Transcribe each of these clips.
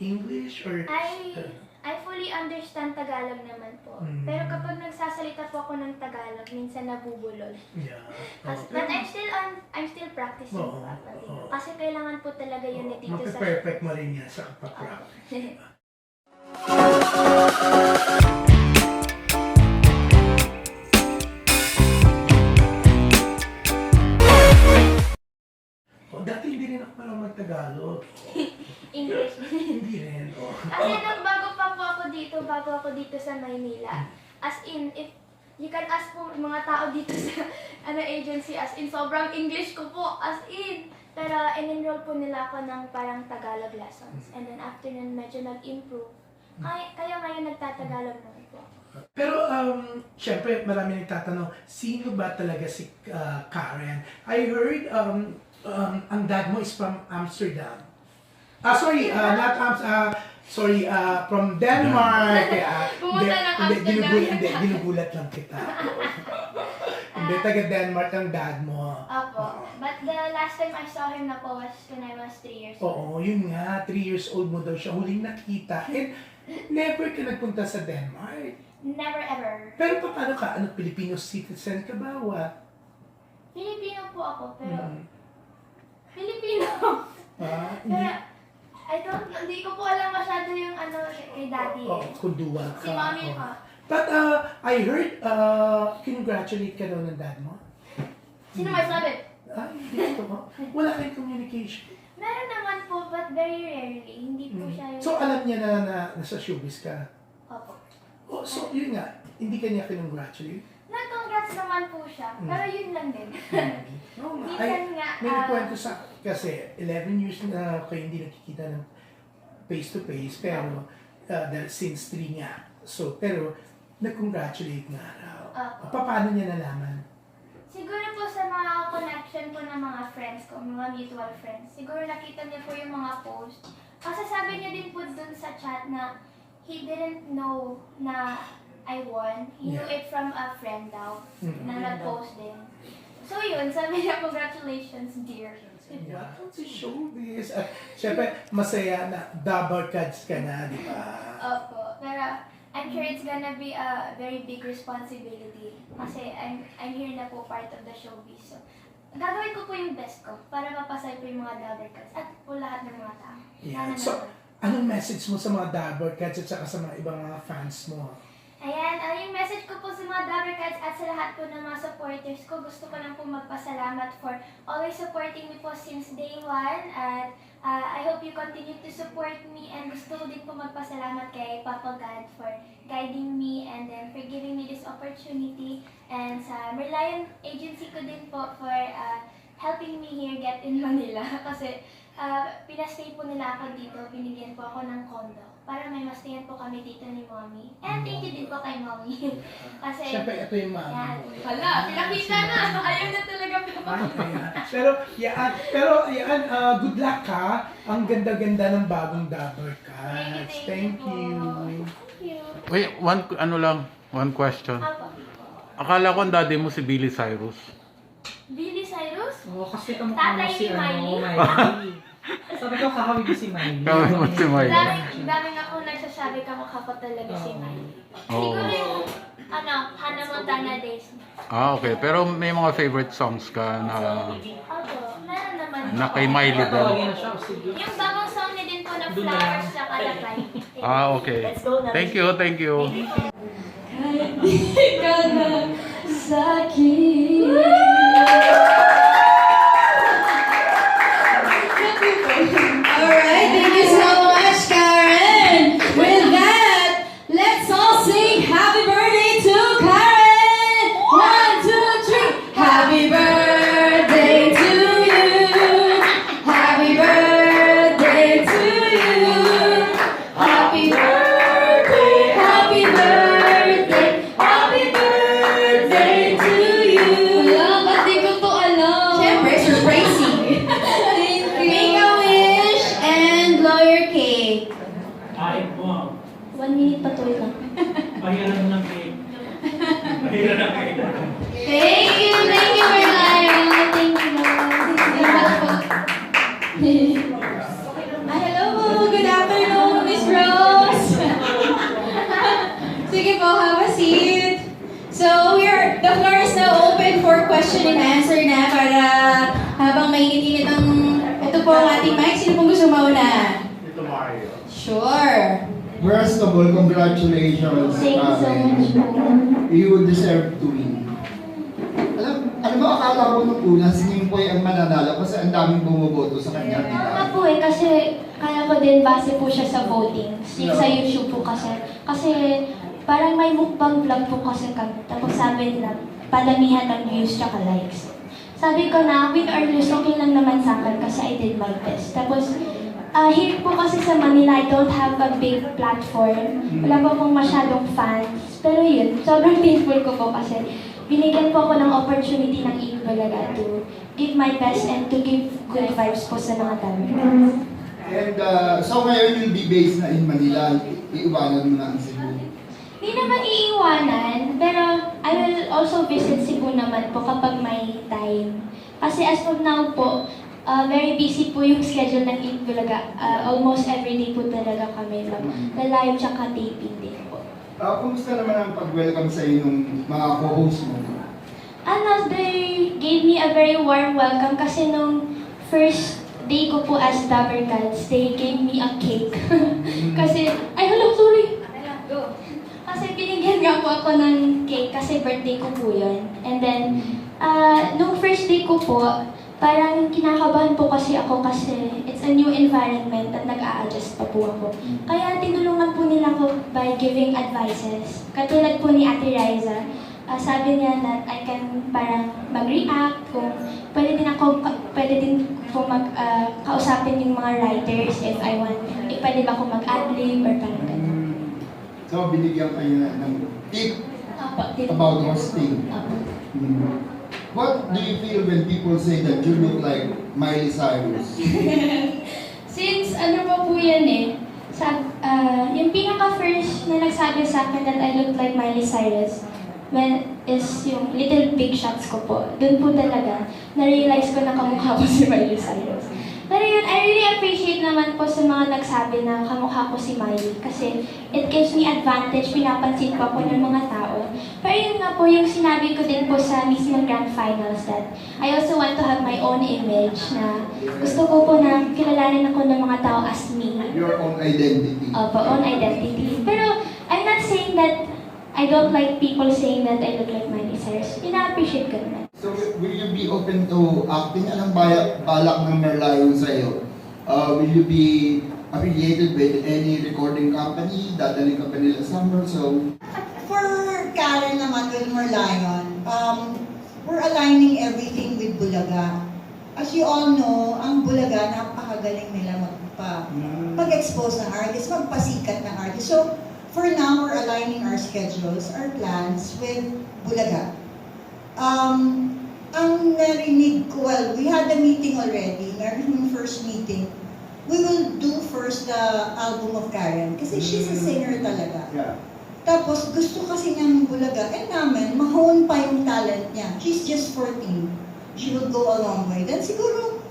English or... I fully understand Tagalog naman po. Pero kapag nagsasalita po ako ng Tagalog, minsan nabubulol. Yeah. But I'm still practicing po. Kasi kailangan po talaga yun dito sa... Perfect mo rin yan sa kapag-practice. Dati hindi rin ako parang mag-Tagalog. English. Hindi rin. Kasi nung bago ako dito sa Maynila, as in, if you can ask po mga tao dito sa agency, as in, sobrang English ko po, as in. Pero in-enroll po nila ako ng parang Tagalog lessons. And then after nun, medyo nag-improve. Kaya ngayon nagtatagalog naman po. Pero, syempre, marami nagtatanong, sino ba talaga si Karen? I heard, ang dad mo is from Amsterdam. From Denmark. Pumunta ng Amsterdam. Ginugulat lang kita. Hindi, taga Denmark ang dad mo. Opo. But the last time I saw him na po was when I was 3 years old. Oo, yun nga. 3 years old mo daw siya huling nakita. And never ka nagpunta sa Denmark. Never ever. Pero paano ka? Filipino citizen ka ba? What? Filipino po ako, pero... Filipino! Pero, hindi ko po alam masyado yung kay daddy. Kung duwa ka. Si mommy But I heard, congratulate ka daw ng dad mo? Sino may sabi? Gusto mo? Wala kayong communication. Meron naman po, but very rarely. Hindi po siya yung... So alam niya na nasa showbiz ka? Opo. So yun nga, hindi ka niya kinongratulate? Nag-congrats naman po siya, pero yun lang din. Minsan nga... May kwento sa... Kasi 11 years na kayo hindi nakikita ng face-to-face, pero since 3 nga. So, pero nag-congratulate nga raw. Paano niya nalaman? Siguro po sa mga connection po ng mga friends ko, mga mutual friends. Siguro nakita niya po yung mga post. Kasi sabi niya din po dun sa chat na he didn't know na I won. He knew it from a friend daw na nag-post din. So yun, sabi niya, congratulations dear. Yeah, si showbiz. Siyempre, masaya na double cards ka na, di ba? Opo, pero I'm sure it's gonna be a very big responsibility kasi I'm here na po part of the showbiz. So, gagawin ko po yung best ko para mapasay po yung mga double cards at po lahat ng mga tao. Yeah. So, anong message mo sa mga double cards at saka sa mga ibang mga fans mo? Ayan, yung message ko po sa mga double cards at sa lahat po ng mga supporters ko, gusto ko lang po magpasalamat for always supporting me po since day one at I hope you continue to support me and gusto ko din po magpasalamat kay Papa God for guiding me and then for giving me this opportunity and sa Merlion Agency ko din po for helping me here get in Manila kasi pinastay po nila ako dito, binigyan po ako ng condo para may mastayan po kami dito ni Mommy. And thank you din po kay Mommy. Kasi... Siyempre, ito yung Mommy. Hala, pinakita na! Ayaw na talaga pinapakita. Pero good luck ka. Ang ganda-ganda ng bagong double cards. Thank you. Wait, one question. Akala ko ang daddy mo si Billy Cyrus. Billy Cyrus? Oo, kasi kamukha mo si Miley. Miley. Sabi ko, kakawin ko si Miley. Kakawin mo si Miley. Daming ako nagsasabi kamukha ko talaga si Miley. Oo. Siguro yung, Hannah Montana Days. Okay. Pero may mga favorite songs ka na Opo, meron naman. na kay Miley din. Tawagin na siya, o sige. Yung bagong song niya din po na Flowers sa Kalakay. Okay. Thank you. Kahit di ka na sa'kin. Alright, thank you so much, Karen. With that, let's all sing happy birthday to Karen. 1, 2, 3. Happy birthday to you. Happy birthday to you. Happy birthday, happy birthday, happy birthday to you. Wala, ba't di ko to alam? Siyempre, surprising. Make a wish and blow your cake. Ay po. 1 minute pa to lang. Pahiram ng cake. Pahiram ng cake. Thank you, Mariah. Thank you, Lord. Hello po. Good afternoon. for question and answer na para habang mainit-init ang... Ito po ang ating mic. Sino pong gusto mauna? Ito Mario. Sure. First of all, congratulations. Thank you so much po. You deserve to win. Alam mo, akala ko nung una, si Nimpoy ang mananalo kasi ang daming bumoboto sa kanya. Oo nga po eh, kasi kaya ko din base po siya sa voting. Sa YouTube po kasi. Kasi parang may mukbang vlog po kasi kami. Tapos sabi nila, padamihan ng views tsaka likes. Sabi ko na, win or lose, okay lang naman sa akin kasi I did my best. Tapos, here po kasi sa Manila, I don't have a big platform. Wala po akong masyadong fans. Pero yun, sobrang thankful ko po kasi binigyan po ako ng opportunity ng Bulaga to give my best and to give good vibes po sa mga tao. And so ngayon you'll be based na in Manila, iiwanan mo na ang Cebu. Hindi naman iiwanan, pero I will also visit Cebu naman po kapag may time. Kasi as of now po, very busy po yung schedule ng Eat Bulaga. Almost every day po talaga kami live tsaka taping din po. Kumusta naman ang pag-welcome sa iyo ng mga co-host mo? They gave me a very warm welcome kasi nung first day ko po as Dabber Cats, they gave me a cake. Kasi, sorry. Kasi binigyan nga po ako ng cake kasi birthday ko po yun. And then, nung first day ko po, parang kinakabahan po kasi ako kasi it's a new environment at nag-a-adjust pa po ako. Kaya tinulungan po nila ako by giving advices. Katulad po ni Ate Riza, sabi niya na I can parang mag-react, kung pwede din po kausapin yung mga writers if pwede ba ako mag-adlib or parang gano'n. So binigyan kayo ng tip about hosting. What do you feel when people say that you look like Miley Cyrus? Since ano po yan eh, yung pinaka-first na nagsabi sa akin that I look like Miley Cyrus is yung Little Big Shots ko po. Doon po talaga, na-realize ko na kamukha ko si Miley Cyrus. Pero yun, I really appreciate naman po sa mga nagsabi na kamukha ko si Miley kasi it gives me advantage, pinapansin po ako ng mga tao. Pero yun nga po, yung sinabi ko din po sa mismong Grand Finals that I also want to have my own image na gusto ko po na kilalanin ako ng mga tao as me. Your own identity. Own identity. Pero I'm not saying that I don't like people saying that I look like Miley Cyrus. Ina-appreciate ko naman. So will you be open to acting? Anong balak ng Merlion sa'yo? Will you be affiliated with any recording company? Dadaling ka pa nila somewhere? So For Karen naman with Merlion, we're aligning everything with Bulaga. As you all know, ang Bulaga, napakagaling nila mag-expose ng artist, magpasikat ng artist. So for now, we're aligning our schedules, our plans with Bulaga. Ang narinig ko, well, we had a meeting already, yung first meeting. We will do first the album of Karen, kasi she's a singer talaga. yeah. Tapos, gusto kasi niyang Bulaga, and namin, mahon pa yung talent niya. She's just 14. She will go a long way. Then siguro,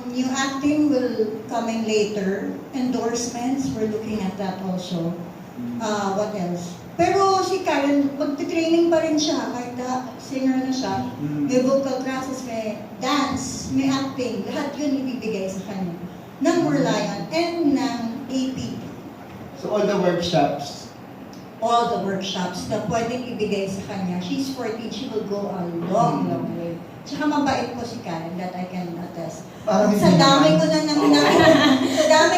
yung acting will come in later. Endorsements, we're looking at that also. What else? Pero si Karen, magte-training pa rin siya, kahit singer na siya. May vocal classes, may dance, may acting. Lahat yun ibibigay sa kanya. Ng Merlion and ng AP. So all the workshops. All the workshops na pwedeng ibigay sa kanya. She's 14, she will go a long, long way. Tsaka mabait po si Karen, that I can attest. Parang Sa hindi dami naman.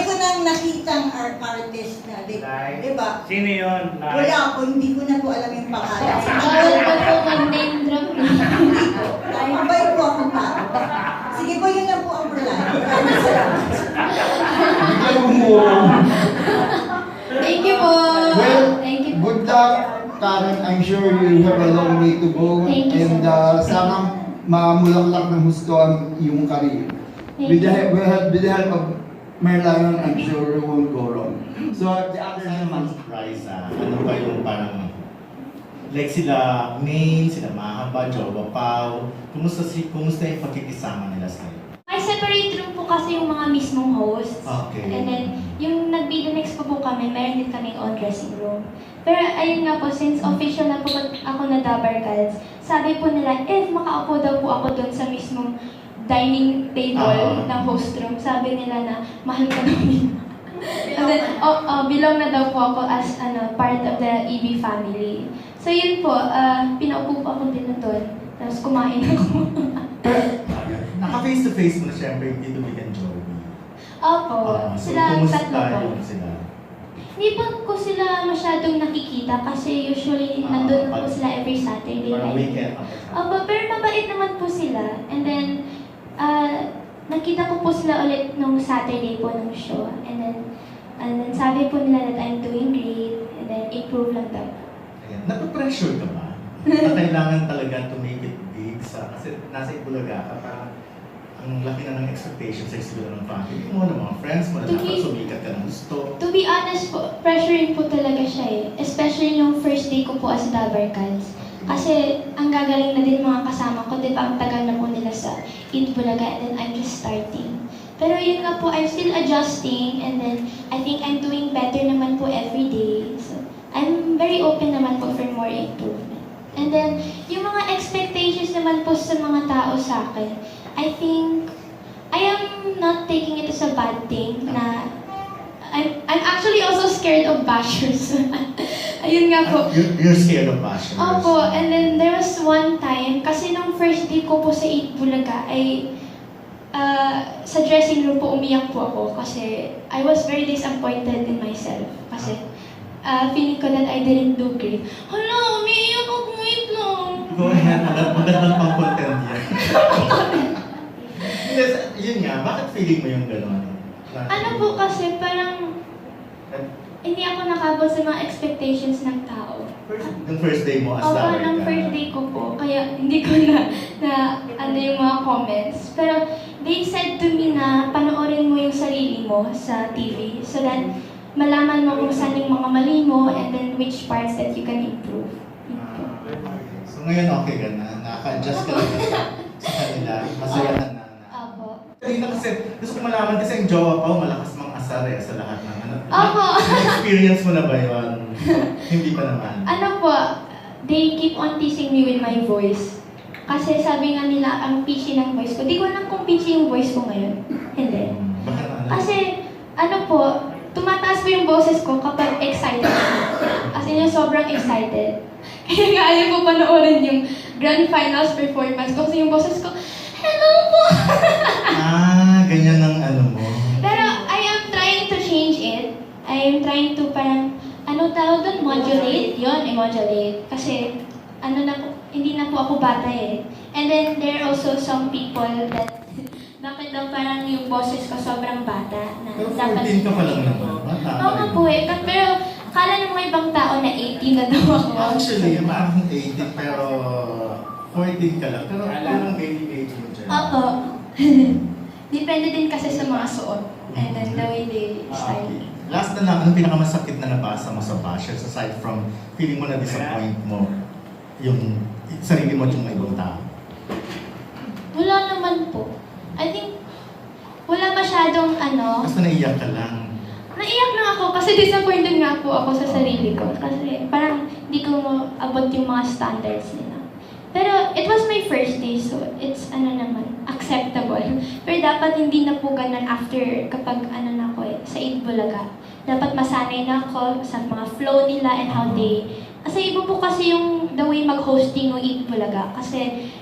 ko nang nakitang artist na, di ba? Sino yun? Wala po, hindi ko na po alam yung pangalan. Bawal pa po mag-name drop na. Hindi po. Dahil mabait po akong tao. Sige po, yun na po ang Merlion. Maraming salamat. Biglang umuong. Thank you po. Well, Thank you. good luck, Karen. I'm sure you have a long way to go. Thank you so And much. sana mamulaklak ng husto ang iyong career. Thank With the, you. with the help of Merlion, I'm sure you won't go wrong. So, the other Sana naman, naman surprise ano ba yung parang like sila Main, sila Mahaba, Jowa Pao, kumusta yung pagkikisama nila sa iyo? May separate room po kasi yung mga mismong hosts. Okay. And then, yung nag-video next po kami, meron din kaming own dressing room. Pero ayun nga po, since official na po ako na Dabber Cats, sabi po nila, if makaupo daw po ako doon sa mismong dining table ng host room, sabi nila na mahal ko daw nila. And then, belong na daw po ako as part of the EB family. So yun po, pinaupo po ako din na doon. Tapos kumain ako. Naka-face to face mo na siyempre yung Tito Vic and Joey. Opo, So, sila kumusta tatlo po. yung sila? Hindi po ko sila masyadong nakikita kasi usually nandun po sila every Saturday. Parang weekend. Opo, pero mabait naman po sila. And then, nakita ko po sila ulit nung Saturday po ng show. And then sabi po nila that I'm doing great. And then, improve lang daw. Ayan. Napapressure ka ba? Na kailangan talaga to make it big kasi nasa Itbulaga ka, parang ang laki na ng expectations sa siguro ng family mo, ng mga friends mo, na dapat sumikat ka ng gusto. To be honest po, pressuring po talaga siya eh. Especially yung first day ko po as Dabarkads. Kasi ang gagaling na din mga kasama ko, di ba, ang tagal na po nila sa Itbulaga and then I'm just starting. Pero yun nga po, I'm still adjusting and then I think I'm doing better naman po every day. So, I'm very open naman po for more improvement. And then, yung mga expectations naman po sa mga tao sa akin, I think, I am not taking it as a bad thing na I'm actually also scared of bashers. Ayun nga po. You're scared of bashers? Opo, and then there was one time, kasi nung first day ko po sa Itbulaga, ay sa dressing room po umiyak po ako kasi I was very disappointed in myself. Kasi feeling ko that I didn't do great. Hala, umiiyak ako, wait lang. Go ahead, magandang pang content yan. Yun nga, bakit feeling mo yung gano'n? Ano po kasi parang hindi ako nakabot sa mga expectations ng tao. Yung first day mo as Opo, Dabarkad? ng first day ko po. Kaya hindi ko na ano yung mga comments. Pero they said to me na panoorin mo yung sarili mo sa TV so that malaman mo kung saan yung mga mali mo and then which parts that you can improve. So ngayon okay ka na? Naka-adjust ka lang sa kanila? Masaya ka na? Opo. Kanina kasi, gusto ko malaman kasi yung jowa pa, malakas mang asar sa lahat ng ano. Opo. Experience mo na ba yun? Hindi pa naman. Ano po, they keep on teasing me with my voice. Kasi sabi nga nila, ang pitchy ng voice ko. Di ko alam kung pitchy yung voice ko ngayon. Hindi. Bakit ano? Kasi, ano po, tumataas po yung boses ko kapag excited. As in, yung sobrang excited. Kaya nga ayaw ko panoorin yung grand finals performance ko kasi yung boses ko, hello po! Ganyan ang ano mo. Pero I am trying to change it. I am trying to parang, ano tawag doon? Modulate? Yun, i-modulate. Kasi, ano na po, hindi na po ako bata eh. And then, there are also some people that bakit daw parang yung boses ko sobrang bata na Pero dapat 14 ka pa lang naman. Bata Oo nga po eh. Pero akala ng mga ibang tao na 18 na daw ako. Actually, parang 18 pero 14 ka lang. Pero anong age mo dyan? Oo. Depende din kasi sa mga suot. And then the way they style. Okay. Last na lang, anong pinakamasakit na nabasa mo sa bashers aside from feeling mo na disappoint mo yung sarili mo at yung ibang tao? Wala naman po. I think wala masyadong ano. Basta naiyak ka lang. Naiyak lang ako kasi disappointed nga po ako sa sarili ko. Kasi parang hindi ko abot yung mga standards nila. Pero it was my first day so it's ano naman, acceptable. Pero dapat hindi na po ganun after kapag ano na ako eh, sa Itbulaga. Dapat masanay na ako sa mga flow nila and how they... Kasi iba po kasi yung the way mag-hosting ng Itbulaga. Kasi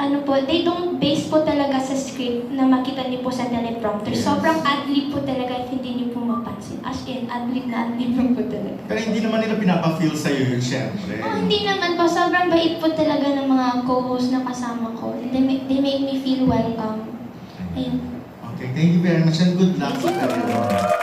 ano po, they don't base po talaga sa script na makita niyo po sa teleprompter. Yes. Sobrang ad-lib po talaga if hindi niyo po mapansin. As in, ad-lib lang po talaga. Pero hindi naman nila pinapa-feel sa'yo yun, syempre. Oh, hindi naman po. Sobrang bait po talaga ng mga co-host na kasama ko. They make me feel welcome. Ayun. Okay, thank you very much and good luck sa career.